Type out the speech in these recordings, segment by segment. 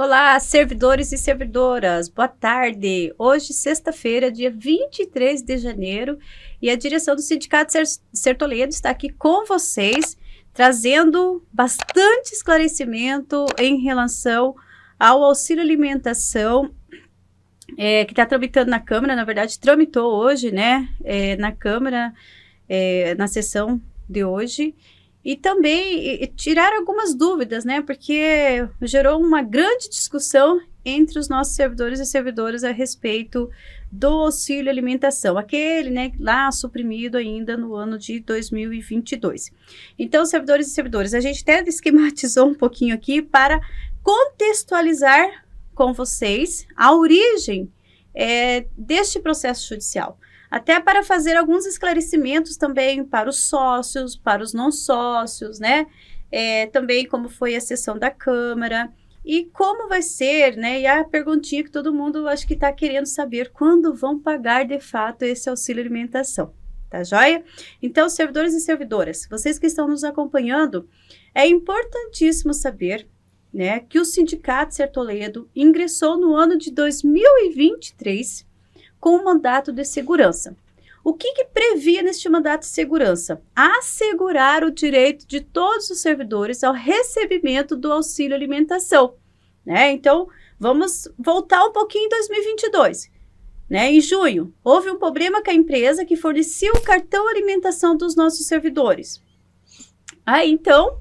Olá, servidores e servidoras, boa tarde. Hoje, sexta-feira, dia 23 de janeiro, e a direção do Sindicato Sertoledo está aqui com vocês, trazendo bastante esclarecimento em relação ao auxílio alimentação, que está tramitando na Câmara. Na verdade, tramitou hoje, né, na Câmara, na sessão de hoje. E também tirar algumas dúvidas, né? Porque gerou uma grande discussão entre os nossos servidores e servidoras a respeito do auxílio alimentação, aquele, né, lá suprimido ainda no ano de 2022. Então, servidores e servidoras, a gente até esquematizou um pouquinho aqui para contextualizar com vocês a origem deste processo judicial. Até para fazer alguns esclarecimentos também para os sócios, para os não sócios, né? Também como foi a sessão da Câmara e como vai ser, né? E a perguntinha que todo mundo acho que está querendo saber, quando vão pagar de fato esse auxílio alimentação, tá joia? Então, servidores e servidoras, vocês que estão nos acompanhando, é importantíssimo saber, né, que o Sindicato Sertoledo ingressou no ano de 2023 com o mandato de segurança. O que previa neste mandato de segurança? Assegurar o direito de todos os servidores ao recebimento do auxílio alimentação, né? Então, vamos voltar um pouquinho em 2022, né? Em junho, houve um problema com a empresa que fornecia o cartão alimentação dos nossos servidores. Aí, então,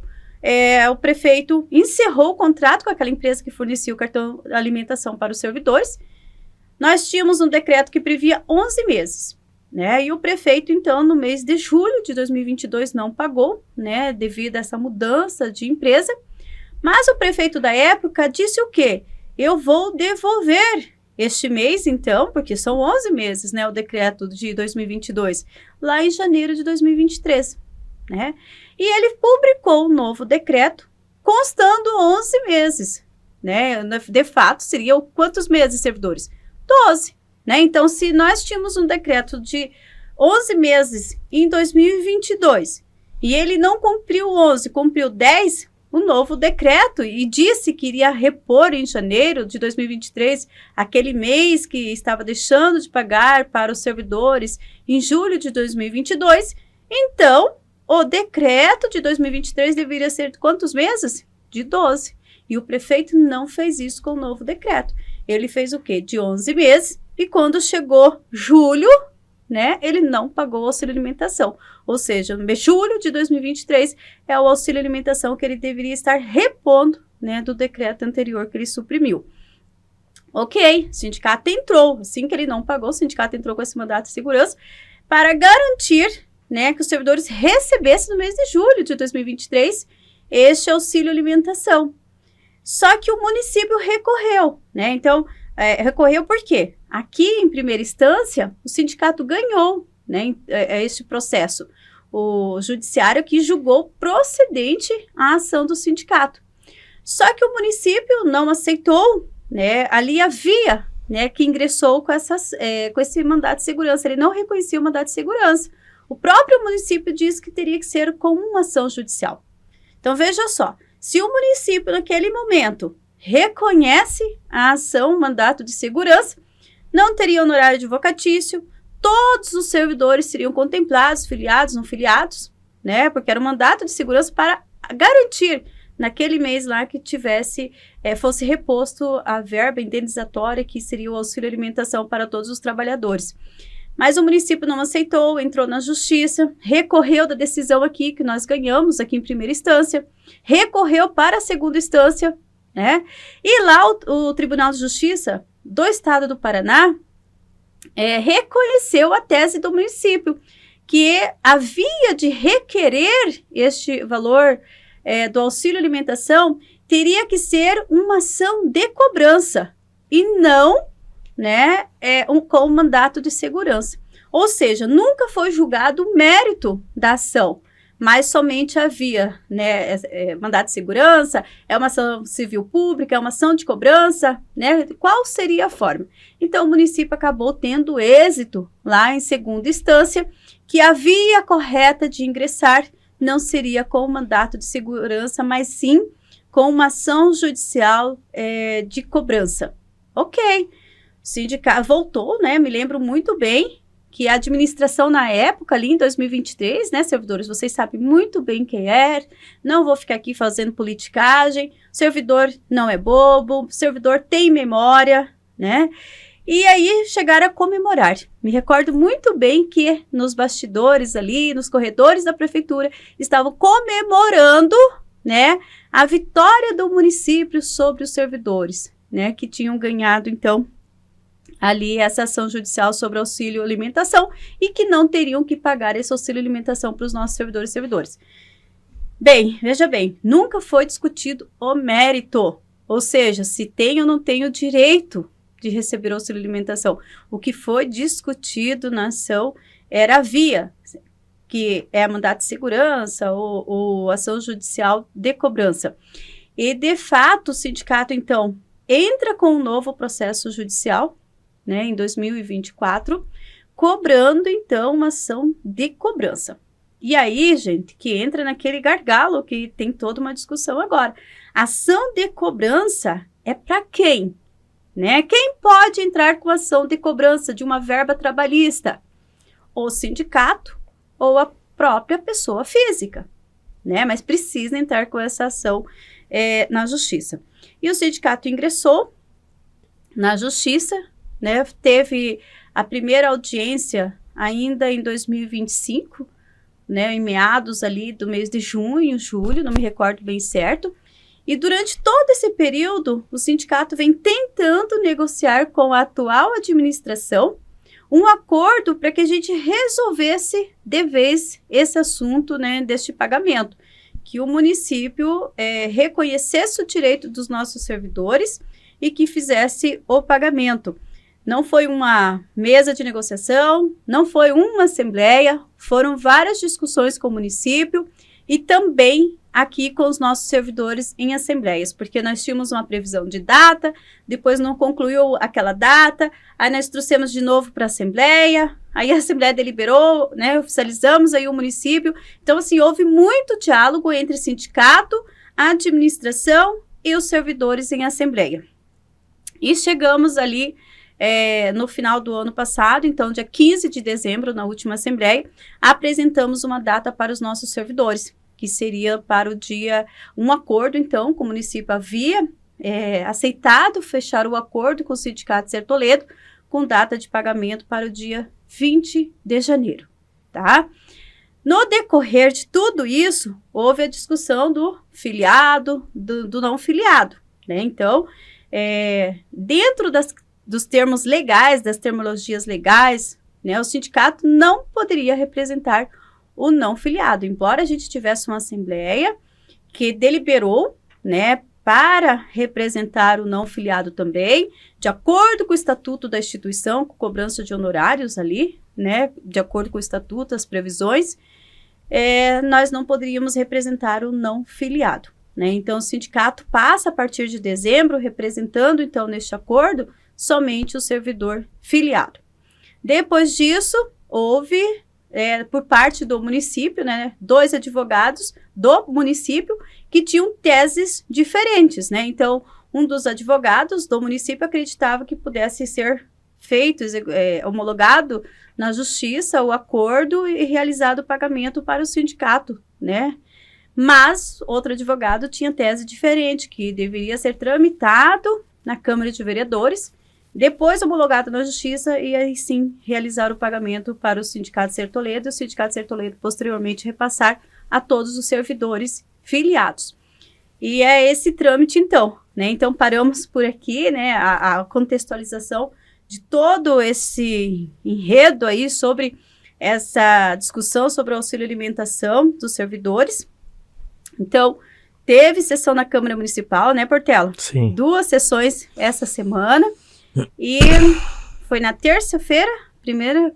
o prefeito encerrou o contrato com aquela empresa que fornecia o cartão alimentação para os servidores. Nós tínhamos um decreto que previa 11 meses, né? E o prefeito, então, no mês de julho de 2022, não pagou, né? Devido a essa mudança de empresa. Mas o prefeito da época disse o quê? Eu vou devolver este mês, então, porque são 11 meses, né? O decreto de 2022, lá em janeiro de 2023, né? E ele publicou um novo decreto constando 11 meses, né? De fato, seriam quantos meses, servidores? 12, né? Então, se nós tínhamos um decreto de 11 meses em 2022 e ele não cumpriu 11, cumpriu 10, o novo decreto, e disse que iria repor em janeiro de 2023 aquele mês que estava deixando de pagar para os servidores em julho de 2022, então o decreto de 2023 deveria ser de quantos meses? De 12. E o prefeito não fez isso com o novo decreto. Ele fez o quê? De 11 meses, e quando chegou julho, né, ele não pagou o auxílio alimentação. Ou seja, no julho de 2023 é o auxílio alimentação que ele deveria estar repondo, né, do decreto anterior que ele suprimiu. Ok, o sindicato entrou, assim que ele não pagou, o sindicato entrou com esse mandato de segurança para garantir, né, que os servidores recebessem no mês de julho de 2023 este auxílio alimentação. Só que o município recorreu, né? Então, recorreu por quê? Aqui, em primeira instância, o sindicato ganhou, né, este processo. O judiciário que julgou procedente a ação do sindicato. Só que o município não aceitou, né? Ali havia, né, que ingressou com esse mandato de segurança. Ele não reconhecia o mandato de segurança. O próprio município disse que teria que ser com uma ação judicial. Então, veja só. Se o município, naquele momento, reconhece a ação, o mandato de segurança, não teria honorário advocatício, todos os servidores seriam contemplados, filiados, não filiados, né? Porque era um mandato de segurança para garantir, naquele mês lá, que fosse reposto a verba indenizatória, que seria o auxílio alimentação para todos os trabalhadores. Mas o município não aceitou, entrou na justiça, recorreu da decisão aqui, que nós ganhamos aqui em primeira instância, recorreu para a segunda instância, né? E lá o Tribunal de Justiça do Estado do Paraná reconheceu a tese do município, que havia de requerer este valor do auxílio alimentação, teria que ser uma ação de cobrança, e não, né, com mandato de segurança. Ou seja, nunca foi julgado o mérito da ação, mas somente havia, né, mandato de segurança, é uma ação civil pública, é uma ação de cobrança, né, qual seria a forma? Então, o município acabou tendo êxito lá em segunda instância, que a via correta de ingressar não seria com o mandato de segurança, mas sim com uma ação judicial de cobrança. Ok, o sindicato voltou, né? Me lembro muito bem que a administração na época, ali em 2023, né, servidores, vocês sabem muito bem quem é, não vou ficar aqui fazendo politicagem, servidor não é bobo, servidor tem memória, né? E aí chegaram a comemorar. Me recordo muito bem que nos bastidores ali, nos corredores da prefeitura, estavam comemorando, né, a vitória do município sobre os servidores, né, que tinham ganhado, então, ali essa ação judicial sobre auxílio alimentação e que não teriam que pagar esse auxílio alimentação para os nossos servidores e servidores. Bem, veja bem, nunca foi discutido o mérito, ou seja, se tem ou não tem o direito de receber auxílio alimentação. O que foi discutido na ação era a via, que é a mandato de segurança ou ação judicial de cobrança. E, de fato, o sindicato, então, entra com um novo processo judicial, né, em 2024, cobrando, então, uma ação de cobrança. E aí, gente, que entra naquele gargalo que tem toda uma discussão agora. Ação de cobrança é para quem? Né? Quem pode entrar com ação de cobrança de uma verba trabalhista? O sindicato ou a própria pessoa física, né? Mas precisa entrar com essa ação na justiça. E o sindicato ingressou na justiça, né? Teve a primeira audiência ainda em 2025, né? Em meados ali do mês de junho, julho, não me recordo bem certo. E durante todo esse período, o sindicato vem tentando negociar com a atual administração um acordo para que a gente resolvesse de vez esse assunto, né, deste pagamento, que o município reconhecesse o direito dos nossos servidores e que fizesse o pagamento. Não foi uma mesa de negociação, não foi uma assembleia, foram várias discussões com o município e também aqui com os nossos servidores em assembleias, porque nós tínhamos uma previsão de data, depois não concluiu aquela data, aí nós trouxemos de novo para a assembleia, aí a assembleia deliberou, né, oficializamos aí o município. Então, assim, houve muito diálogo entre sindicato, a administração e os servidores em assembleia. E chegamos ali no final do ano passado, então dia 15 de dezembro, na última assembleia, apresentamos uma data para os nossos servidores, que seria para o dia, um acordo, então, com o município havia aceitado fechar o acordo com o Sindicato Sertoledo, com data de pagamento para o dia 20 de janeiro, tá? No decorrer de tudo isso, houve a discussão do filiado, do não filiado, né? Então, dentro dos termos legais, das terminologias legais, né, o sindicato não poderia representar o não filiado, embora a gente tivesse uma assembleia que deliberou, né, para representar o não filiado também, de acordo com o estatuto da instituição, com cobrança de honorários ali, né, de acordo com o estatuto, as previsões, nós não poderíamos representar o não filiado, né? Então o sindicato passa a partir de dezembro, representando então neste acordo somente o servidor filiado. Depois disso, houve por parte do município, né, 2 advogados do município que tinham teses diferentes, né? Então, um dos advogados do município acreditava que pudesse ser feito, homologado na justiça o acordo e realizado o pagamento para o sindicato, né? Mas outro advogado tinha tese diferente, que deveria ser tramitado na Câmara de Vereadores, depois homologado na Justiça e aí sim realizar o pagamento para o Sindicato Sertoledo e o Sindicato Sertoledo posteriormente repassar a todos os servidores filiados. E é esse trâmite então, né? Então paramos por aqui, né? A contextualização de todo esse enredo aí sobre essa discussão sobre o auxílio alimentação dos servidores. Então, teve sessão na Câmara Municipal, né, Portela? Sim. 2 sessões essa semana. E foi na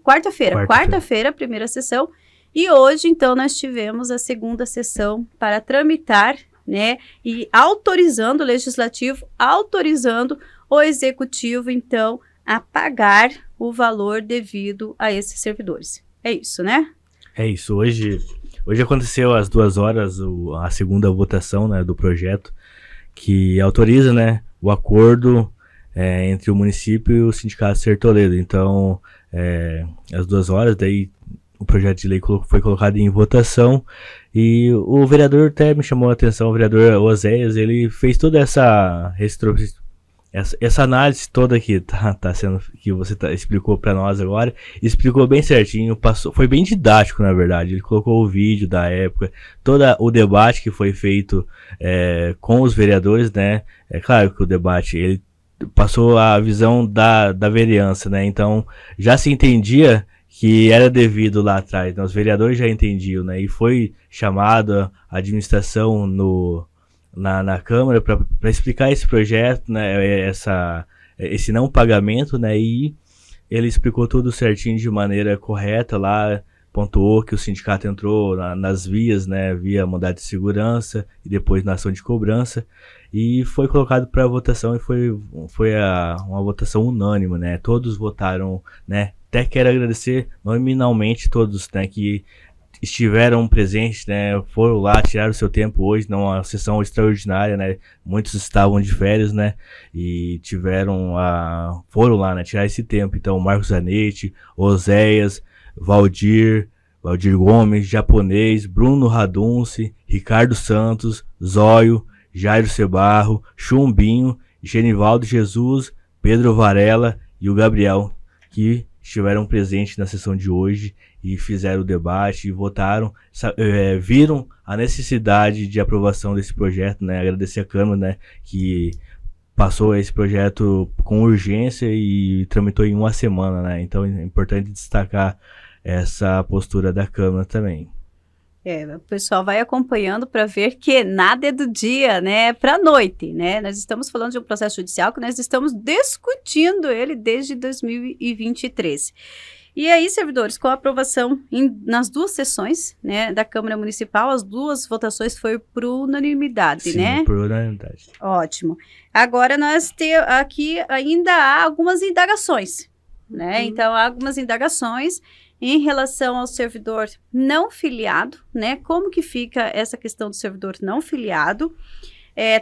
quarta-feira, a primeira sessão. E hoje, então, nós tivemos a segunda sessão para tramitar, né, e autorizando o Legislativo, autorizando o Executivo, então, a pagar o valor devido a esses servidores. É isso, né? É isso. Hoje aconteceu às 2 horas a segunda votação, né, do projeto. que autoriza, né, o acordo entre o município e o Sindicato Ser Toledo. Então, às 2 horas, daí o projeto de lei foi colocado em votação e o vereador até me chamou a atenção, o vereador Oséias, ele fez toda essa análise toda que tá sendo, que você explicou para nós agora, explicou bem certinho, foi bem didático, na verdade. Ele colocou o vídeo da época, todo o debate que foi feito com os vereadores, né? É claro que o debate, ele passou a visão da vereança, né? Então, já se entendia que era devido lá atrás, né? Os vereadores já entendiam, né? E foi chamada a administração na Câmara para explicar esse projeto, né? Esse não pagamento, né? E ele explicou tudo certinho de maneira correta lá, pontuou que o sindicato entrou nas vias, né? Via mandado de segurança e depois na ação de cobrança. E foi colocado para votação e foi uma votação unânime, né? Todos votaram, né? Até quero agradecer nominalmente todos, né, que estiveram presentes, né, foram lá, tiraram o seu tempo hoje, numa sessão extraordinária, né, muitos estavam de férias, né, e foram lá, né, tirar esse tempo. Então, Marcos Zanetti, Oséias, Valdir Gomes, Japonês, Bruno Radunce, Ricardo Santos, Zóio, Jairo Cebarro, Chumbinho, Genivaldo Jesus, Pedro Varela e o Gabriel, que estiveram presentes na sessão de hoje e fizeram o debate e votaram, viram a necessidade de aprovação desse projeto, né? Agradecer a Câmara, né, que passou esse projeto com urgência e tramitou em 1 semana, né? Então é importante destacar essa postura da Câmara também. O pessoal vai acompanhando para ver que nada é do dia, né, para a noite, né? Nós estamos falando de um processo judicial que nós estamos discutindo ele desde 2023. E aí, servidores, com a aprovação nas 2 sessões, né, da Câmara Municipal, as 2 votações foi por unanimidade, Sim, né? por unanimidade. Ótimo. Agora nós temos aqui ainda há algumas indagações, né? Então, há algumas indagações em relação ao servidor não filiado, né? Como que fica essa questão do servidor não filiado?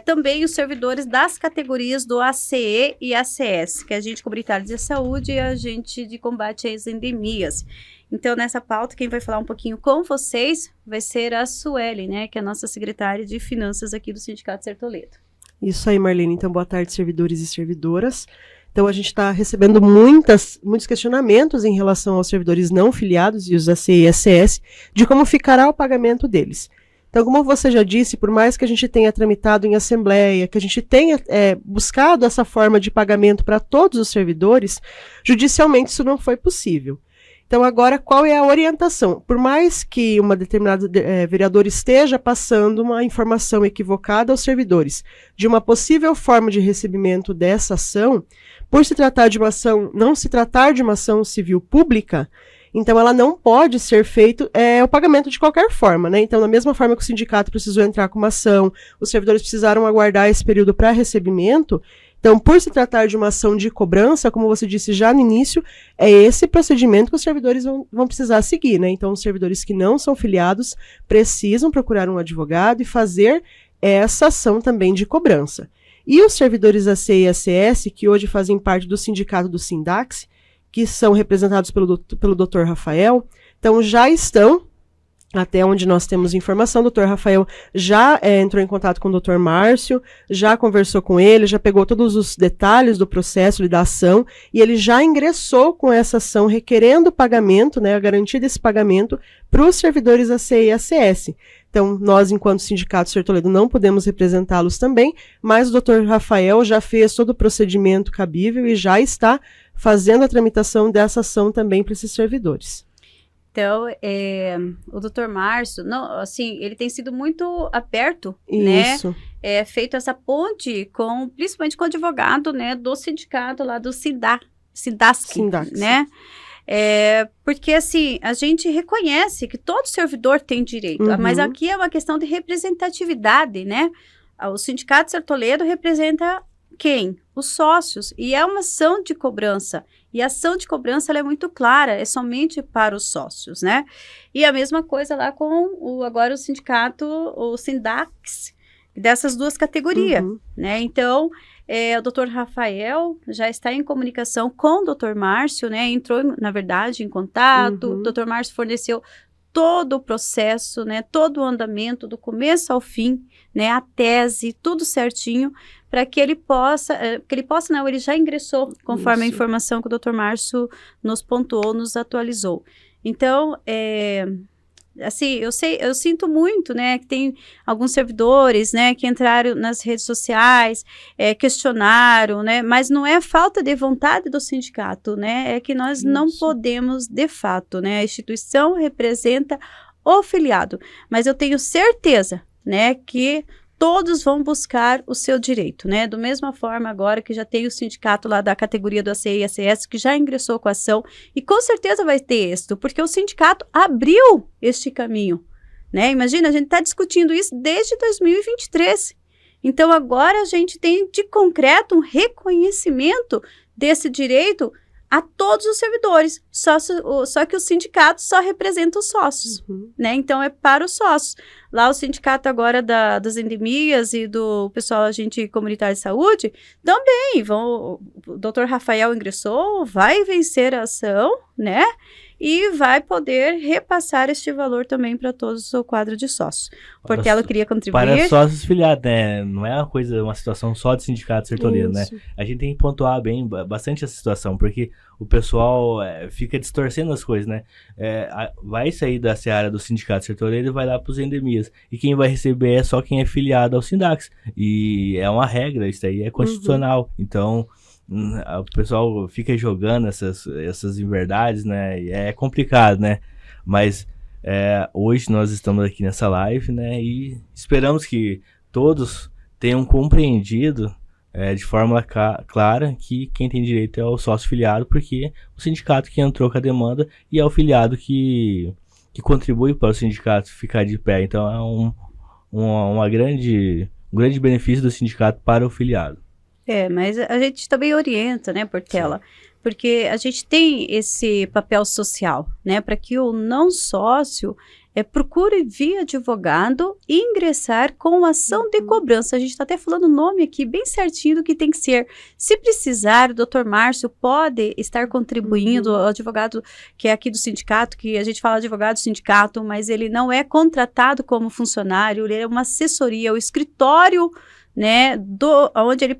Também os servidores das categorias do ACE e ACS, que é agente comunitário de saúde e agente de combate às endemias. Então, nessa pauta, quem vai falar um pouquinho com vocês vai ser a Sueli, né? Que é a nossa secretária de Finanças aqui do Sindicato Ser Toledo. Isso aí, Marlene. Então, boa tarde, servidores e servidoras. Então, a gente está recebendo muitos questionamentos em relação aos servidores não filiados e os ACE e ACS, de como ficará o pagamento deles. Então, como você já disse, por mais que a gente tenha tramitado em assembleia, que a gente tenha buscado essa forma de pagamento para todos os servidores, judicialmente isso não foi possível. Então, agora, qual é a orientação? Por mais que uma determinada vereadora esteja passando uma informação equivocada aos servidores de uma possível forma de recebimento dessa ação, por se tratar de uma ação, não se tratar de uma ação civil pública, então ela não pode ser feito o pagamento de qualquer forma, né? Então, da mesma forma que o sindicato precisou entrar com uma ação, os servidores precisaram aguardar esse período para recebimento. Então, por se tratar de uma ação de cobrança, como você disse já no início, é esse procedimento que os servidores vão precisar seguir, né? Então, os servidores que não são filiados precisam procurar um advogado e fazer essa ação também de cobrança. E os servidores ACE e ACS, que hoje fazem parte do sindicato do Sindax, que são representados pelo Dr. Rafael, então já estão, até onde nós temos informação, o Dr. Rafael já entrou em contato com o Dr. Márcio, já conversou com ele, já pegou todos os detalhes do processo da ação, e ele já ingressou com essa ação requerendo o pagamento, né, a garantia desse pagamento para os servidores ACE e ACS. Então, nós, enquanto Sindicato Ser Toledo, não podemos representá-los também, mas o Dr. Rafael já fez todo o procedimento cabível e já está fazendo a tramitação dessa ação também para esses servidores. Então, o Dr. Márcio, ele tem sido muito aberto, Isso. né? Feito essa ponte principalmente com o advogado, né, do sindicato lá do Sindax, né? Porque, assim, a gente reconhece que todo servidor tem direito, mas aqui é uma questão de representatividade, né? O Sindicato Ser Toledo representa quem? Os sócios, e é uma ação de cobrança, e a ação de cobrança ela é muito clara, é somente para os sócios, né? E a mesma coisa lá com agora o sindicato, o Sindax, dessas duas categorias, Uhum. né? Então, o Dr. Rafael já está em comunicação com o Dr. Márcio, né? Entrou, na verdade, em contato. Uhum. O Dr. Márcio forneceu todo o processo, né? Todo o andamento, do começo ao fim, né? A tese, tudo certinho, para que ele possa, não, ele já ingressou, conforme a Isso. informação que o Dr. Márcio nos pontuou, nos atualizou. Então, assim, eu sinto muito, né, que tem alguns servidores, né, que entraram nas redes sociais, questionaram, né, mas não é falta de vontade do sindicato, né, é que nós não Isso. podemos, de fato, né, a instituição representa o filiado, mas eu tenho certeza, né, que todos vão buscar o seu direito, né? Do mesma forma agora que já tem o sindicato lá da categoria do ACI e ACS que já ingressou com a ação e com certeza vai ter êxito, porque o sindicato abriu este caminho, né? Imagina, a gente está discutindo isso desde 2023. Então agora a gente tem de concreto um reconhecimento desse direito a todos os servidores, só que o sindicato só representa os sócios, Uhum. né? Então é para os sócios. Lá o sindicato agora das endemias e do pessoal agente comunitário de saúde também o Dr. Rafael ingressou, vai vencer a ação, né? E vai poder repassar este valor também para todos o seu quadro de sócios. Portela queria contribuir. Para sócios filiados, né? Não é uma situação só de sindicato sertoleiro, né? Isso. A gente tem que pontuar bastante essa situação, porque o pessoal fica distorcendo as coisas, né? Vai sair da seara do sindicato sertoleiro e vai lá para os endemias. E quem vai receber é só quem é filiado ao Sindax. E é uma regra, isso aí é constitucional. Então, o pessoal fica jogando essas inverdades, né? E é complicado, né? Mas hoje nós estamos aqui nessa live, né? E esperamos que todos tenham compreendido de forma clara que quem tem direito é o sócio filiado, porque o sindicato que entrou com a demanda e é o filiado que contribui para o sindicato ficar de pé. Então é um grande benefício do sindicato para o filiado. Mas a gente também orienta, né, Portela? Sim. Porque a gente tem esse papel social, né, para que o não sócio procure via advogado ingressar com ação de cobrança. A gente está até falando o nome aqui bem certinho do que tem que ser. Se precisar, o Dr. Márcio pode estar contribuindo, o advogado que é aqui do sindicato, que a gente fala advogado do sindicato, mas ele não é contratado como funcionário, ele é uma assessoria, o escritório, né, onde ele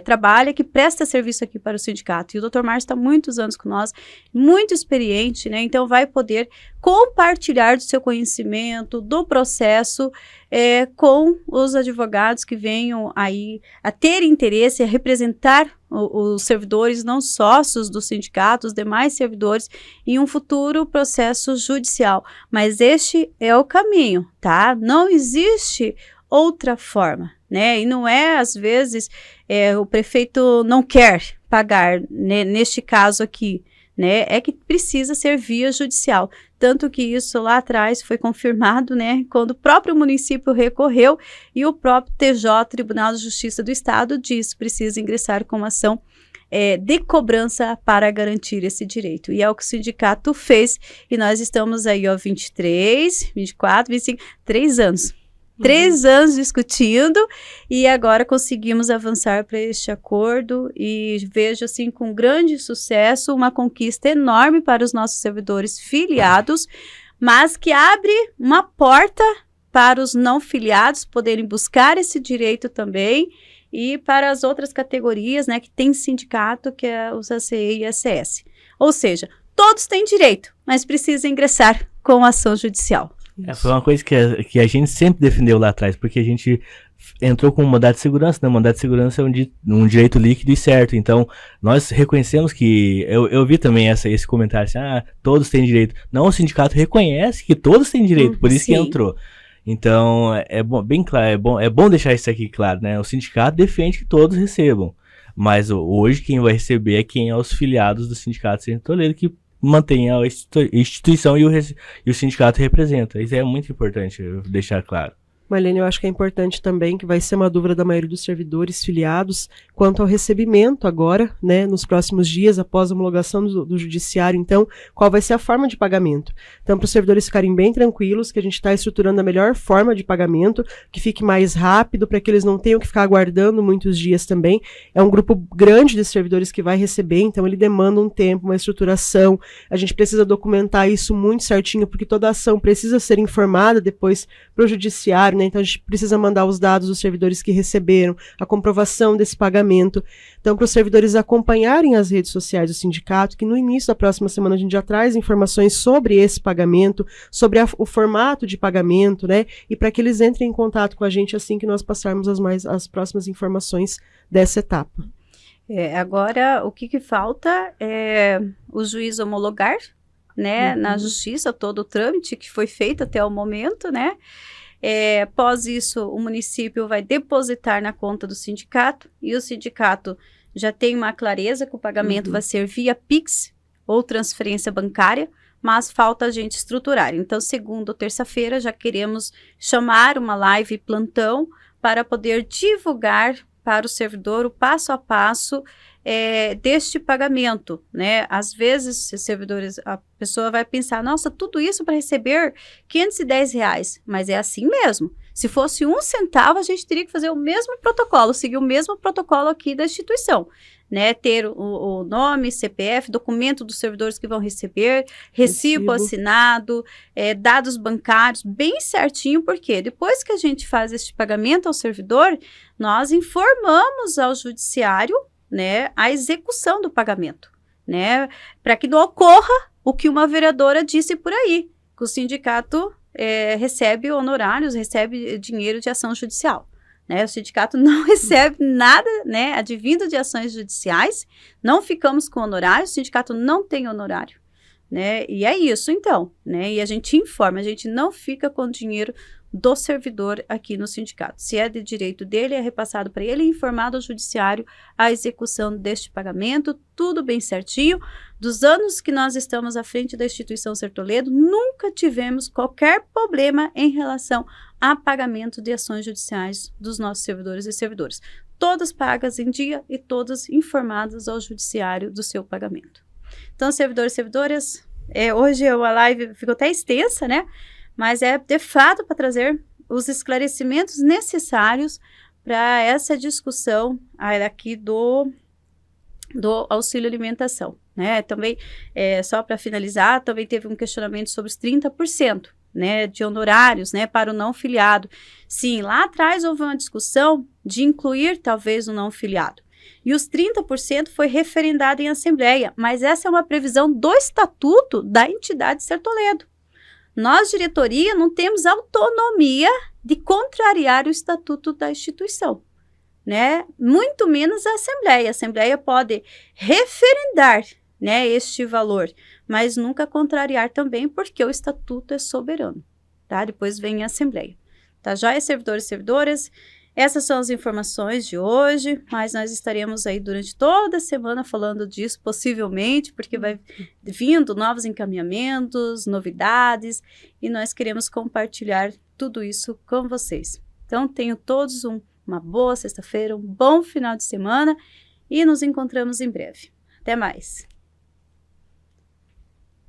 trabalha, que presta serviço aqui para o sindicato. E o Dr. Márcio está há muitos anos com nós, muito experiente, né, então vai poder compartilhar do seu conhecimento, do processo, com os advogados que venham aí a ter interesse, a representar os servidores não sócios do sindicato, os demais servidores, em um futuro processo judicial. Mas este é o caminho, tá? Não existe outra forma, né? E não é, às vezes, o prefeito não quer pagar, né, neste caso aqui, né? É que precisa ser via judicial. Tanto que isso lá atrás foi confirmado, né? Quando o próprio município recorreu e o próprio TJ, Tribunal de Justiça do Estado, diz que precisa ingressar com uma ação de cobrança para garantir esse direito. E é o que o sindicato fez. E nós estamos aí, 23, 24, 25, 3 anos. 3 anos discutindo e agora conseguimos avançar para este acordo e vejo assim com grande sucesso, uma conquista enorme para os nossos servidores filiados, mas que abre uma porta para os não filiados poderem buscar esse direito também e para as outras categorias, né, que tem sindicato, que é os ACI e ACS. Ou seja, todos têm direito, mas precisam ingressar com ação judicial. Foi uma coisa que a gente sempre defendeu lá atrás, porque a gente entrou com um mandado de segurança, né? O mandado de segurança é um direito líquido e certo, então nós reconhecemos que, eu vi também esse comentário assim, todos têm direito. Não, o sindicato reconhece que todos têm direito, por isso que entrou. Então, bem claro, é bom deixar isso aqui claro, né? O sindicato defende que todos recebam, mas hoje quem vai receber é quem é os filiados do sindicato sertoleiro, que mantém a instituição e o sindicato representa. Isso é muito importante deixar claro. Marlene, eu acho que é importante também, que vai ser uma dúvida da maioria dos servidores filiados, quanto ao recebimento agora, né, nos próximos dias, após a homologação do judiciário, então, qual vai ser a forma de pagamento. Então, para os servidores ficarem bem tranquilos, que a gente está estruturando a melhor forma de pagamento, que fique mais rápido, para que eles não tenham que ficar aguardando muitos dias também. É um grupo grande de servidores que vai receber, então ele demanda um tempo, uma estruturação, a gente precisa documentar isso muito certinho, porque toda ação precisa ser informada depois para o judiciário, né? Então a gente precisa mandar os dados dos servidores que receberam, a comprovação desse pagamento. Então, para os servidores acompanharem as redes sociais do sindicato, que no início da próxima semana a gente já traz informações sobre esse pagamento, sobre o formato de pagamento, né? E para que eles entrem em contato com a gente assim que nós passarmos as próximas informações dessa etapa. Agora, o que falta é o juiz homologar, né, na justiça, todo o trâmite que foi feito até o momento, né? Após isso, o município vai depositar na conta do sindicato e o sindicato já tem uma clareza que o pagamento vai ser via Pix ou transferência bancária, mas falta a gente estruturar. Então, segunda ou terça-feira, já queremos chamar uma live plantão para poder divulgar para o servidor o passo a passo deste pagamento, né? Às vezes, servidores, a pessoa vai pensar, nossa, tudo isso para receber R$510, mas é assim mesmo. Se fosse 1 centavo, a gente teria que fazer o mesmo protocolo, seguir o mesmo protocolo aqui da instituição, né? Ter o nome, CPF, documento dos servidores que vão receber, recibo assinado, dados bancários, bem certinho, porque depois que a gente faz este pagamento ao servidor, nós informamos ao judiciário, né, a execução do pagamento, né, para que não ocorra o que uma vereadora disse por aí, que o sindicato recebe honorários, recebe dinheiro de ação judicial, né, o sindicato não recebe nada, né, advindo de ações judiciais, não ficamos com honorários, o sindicato não tem honorário, né, e é isso então, né, e a gente informa, a gente não fica com dinheiro do servidor aqui no sindicato. Se é de direito dele, é repassado para ele e informado ao judiciário a execução deste pagamento, tudo bem certinho. Dos anos que nós estamos à frente da instituição Ser Toledo, nunca tivemos qualquer problema em relação a pagamento de ações judiciais dos nossos servidores e servidoras. Todas pagas em dia e todas informadas ao judiciário do seu pagamento. Então, servidores e servidoras, hoje a live ficou até extensa, né? Mas é de fato para trazer os esclarecimentos necessários para essa discussão aqui do auxílio alimentação, né? Também, só para finalizar, também teve um questionamento sobre os 30%, né, de honorários, né, para o não filiado. Sim, lá atrás houve uma discussão de incluir talvez o não filiado. E os 30% foi referendado em assembleia, mas essa é uma previsão do estatuto da entidade Ser Toledo. Nós, diretoria, não temos autonomia de contrariar o estatuto da instituição, né? Muito menos a Assembleia. A Assembleia pode referendar, né, este valor, mas nunca contrariar também, porque o estatuto é soberano, tá? Depois vem a Assembleia. Tá joia, servidores e servidoras? Essas são as informações de hoje, mas nós estaremos aí durante toda a semana falando disso, possivelmente, porque vai vindo novos encaminhamentos, novidades, e nós queremos compartilhar tudo isso com vocês. Então, tenham todos uma boa sexta-feira, um bom final de semana, e nos encontramos em breve. Até mais!